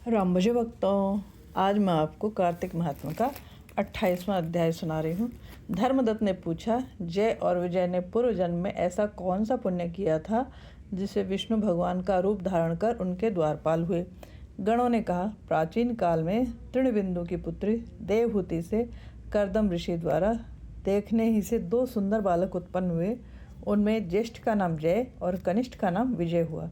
राम मुझे भक्तों, आज मैं आपको कार्तिक महात्मा का 28वां अध्याय सुना रही हूँ। धर्मदत्त ने पूछा, जय और विजय ने पूर्व जन्म में ऐसा कौन सा पुण्य किया था जिसे विष्णु भगवान का रूप धारण कर उनके द्वारपाल हुए। गणों ने कहा, प्राचीन काल में तृणबिंदु की पुत्री देवहूति से कर्दम ऋषि द्वारा देखने ही से 2 सुंदर बालक उत्पन्न हुए। उनमें ज्येष्ठ का नाम जय और कनिष्ठ का नाम विजय हुआ।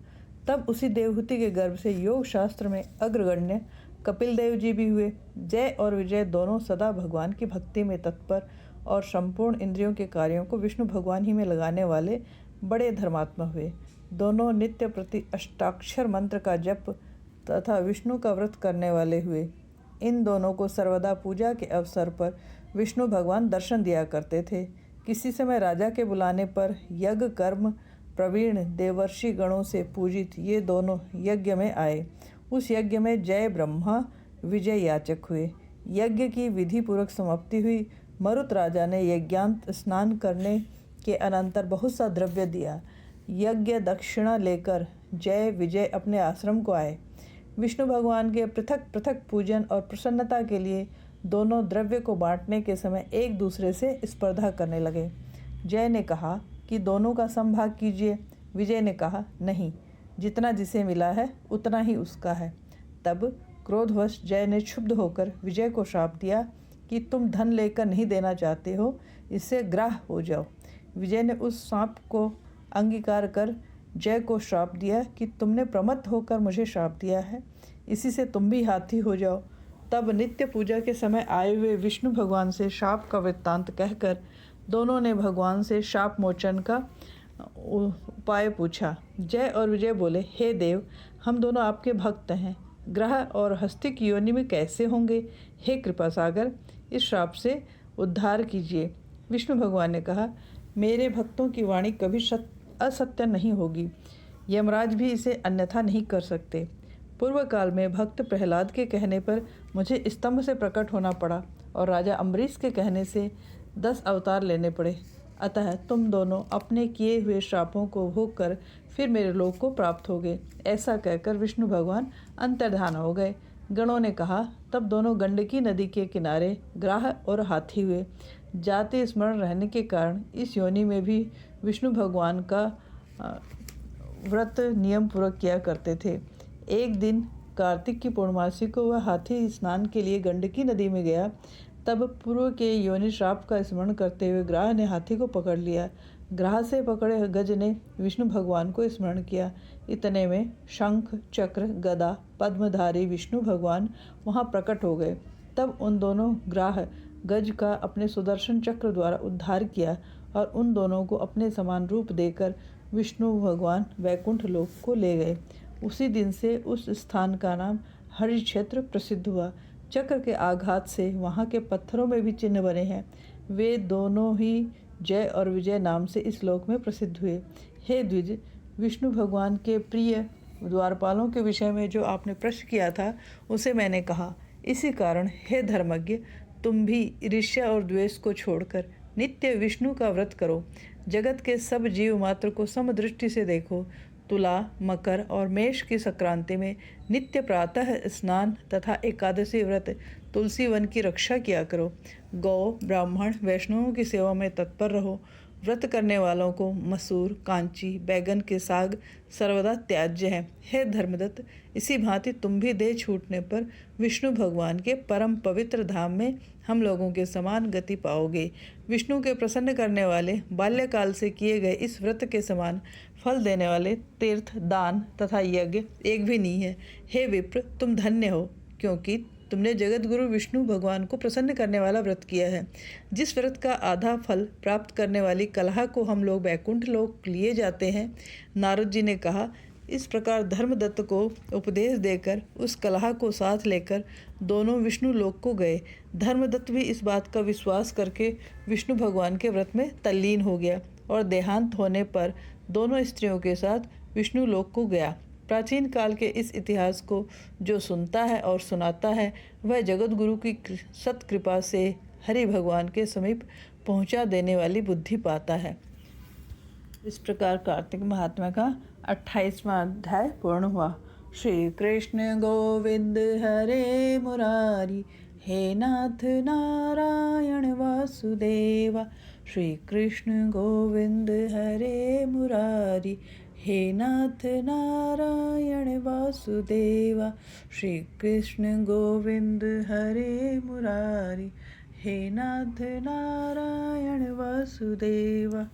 तब उसी देवहूति के गर्भ से योग शास्त्र में अग्रगण्य कपिल देव जी भी हुए। जय और विजय दोनों सदा भगवान की भक्ति में तत्पर और संपूर्ण इंद्रियों के कार्यों को विष्णु भगवान ही में लगाने वाले बड़े धर्मात्मा हुए। दोनों नित्य प्रति अष्टाक्षर मंत्र का जप तथा विष्णु का व्रत करने वाले हुए। इन दोनों को सर्वदा पूजा के अवसर पर विष्णु भगवान दर्शन दिया करते थे। किसी समय राजा के बुलाने पर यज्ञ कर्म प्रवीण देवर्षि गणों से पूजित ये दोनों यज्ञ में आए। उस यज्ञ में जय ब्रह्मा विजय याचक हुए। यज्ञ की विधि पूर्वक समाप्ति हुई। मरुत राजा ने यज्ञांत स्नान करने के अनंतर बहुत सा द्रव्य दिया। यज्ञ दक्षिणा लेकर जय विजय अपने आश्रम को आए। विष्णु भगवान के पृथक पृथक पूजन और प्रसन्नता के लिए दोनों द्रव्य को बांटने के समय एक दूसरे से स्पर्धा करने लगे। जय ने कहा कि दोनों का समभाग कीजिए। विजय ने कहा, नहीं, जितना जिसे मिला है उतना ही उसका है। तब क्रोधवश जय ने क्षुब्ध होकर विजय को श्राप दिया कि तुम धन लेकर नहीं देना चाहते हो, इससे ग्राह हो जाओ। विजय ने उस श्राप को अंगीकार कर जय को श्राप दिया कि तुमने प्रमत्त होकर मुझे श्राप दिया है, इसी से तुम भी हाथी हो जाओ। तब नित्य पूजा के समय आए हुए विष्णु भगवान से शाप का वृत्तांत कहकर दोनों ने भगवान से शाप मोचन का उपाय पूछा। जय और विजय बोले, हे देव, हम दोनों आपके भक्त हैं, ग्रह और हस्ती की योनि में कैसे होंगे? हे कृपा सागर, इस श्राप से उद्धार कीजिए। विष्णु भगवान ने कहा, मेरे भक्तों की वाणी कभी असत्य नहीं होगी। यमराज भी इसे अन्यथा नहीं कर सकते। पूर्व काल में भक्त प्रहलाद के कहने पर मुझे स्तंभ से प्रकट होना पड़ा और राजा अम्बरीश के कहने से 10 अवतार लेने पड़े। अतः तुम दोनों अपने किए हुए श्रापों को भोग कर फिर मेरे लोक को प्राप्त होगे। ऐसा कहकर विष्णु भगवान अंतर्धान हो गए। गणों ने कहा, तब दोनों गंडकी नदी के किनारे ग्राह और हाथी हुए। जाति स्मरण रहने के कारण इस योनि में भी विष्णु भगवान का व्रत नियम पूर्वक किया करते थे। एक दिन कार्तिक की पूर्णमासी को वह हाथी स्नान के लिए गंडकी नदी में गया। तब पूर्व के योनि श्राप का स्मरण करते हुए ग्राह ने हाथी को पकड़ लिया। ग्राह से पकड़े गज ने विष्णु भगवान को स्मरण किया। इतने में शंख चक्र गदा पद्मधारी विष्णु भगवान वहां प्रकट हो गए। तब उन दोनों ग्राह गज का अपने सुदर्शन चक्र द्वारा उद्धार किया और उन दोनों को अपने समान रूप देकर विष्णु भगवान वैकुंठ लोक को ले गए। उसी दिन से उस स्थान का नाम हरि क्षेत्र प्रसिद्ध हुआ। चक्र के आघात से वहाँ के पत्थरों में भी चिन्ह बने हैं। वे दोनों ही जय और विजय नाम से इस लोक में प्रसिद्ध हुए। हे द्विज, विष्णु भगवान के प्रिय द्वारपालों के विषय में जो आपने प्रश्न किया था उसे मैंने कहा। इसी कारण हे धर्मज्ञ, तुम भी ईर्ष्या और द्वेष को छोड़कर नित्य विष्णु का व्रत करो। जगत के सब जीव मात्र को समदृष्टि से देखो। तुला मकर और मेष की संक्रांति में नित्य प्रातः स्नान तथा एकादशी व्रत तुलसी वन की रक्षा किया करो। गौ ब्राह्मण वैष्णवों की सेवा में तत्पर रहो। व्रत करने वालों को मसूर कांची बैगन के साग सर्वदा त्याज्य है। हे धर्मदत्त, इसी भांति तुम भी देह छूटने पर विष्णु भगवान के परम पवित्र धाम में हम लोगों के समान गति पाओगे। विष्णु के प्रसन्न करने वाले बाल्यकाल से किए गए इस व्रत के समान फल देने वाले तीर्थ दान तथा यज्ञ एक भी नहीं है। हे विप्र, तुम धन्य हो, क्योंकि तुमने जगत गुरु विष्णु भगवान को प्रसन्न करने वाला व्रत किया है। जिस व्रत का आधा फल प्राप्त करने वाली कलहा को हम लोग वैकुंठ लोक लिए जाते हैं। नारद जी ने कहा, इस प्रकार धर्मदत्त को उपदेश देकर उस कलहा को साथ लेकर दोनों विष्णु लोक को गए। धर्मदत्त भी इस बात का विश्वास करके विष्णु भगवान के व्रत में तल्लीन हो गया और देहांत होने पर दोनों स्त्रियों के साथ विष्णु लोक को गया। प्राचीन काल के इस इतिहास को जो सुनता है और सुनाता है वह जगत गुरु की सत्कृपा से हरि भगवान के समीप पहुंचा देने वाली बुद्धि पाता है। इस प्रकार कार्तिक महात्मा का 28वां अध्याय पूर्ण हुआ। श्री कृष्ण गोविंद हरे मुरारी, हे नाथ नारायण वासुदेवा। श्री कृष्ण गोविंद हरे मुरारी, हे नाथ नारायण वासुदेवा। श्री कृष्ण गोविंद हरे मुरारी, हे नाथ नारायण वासुदेवा।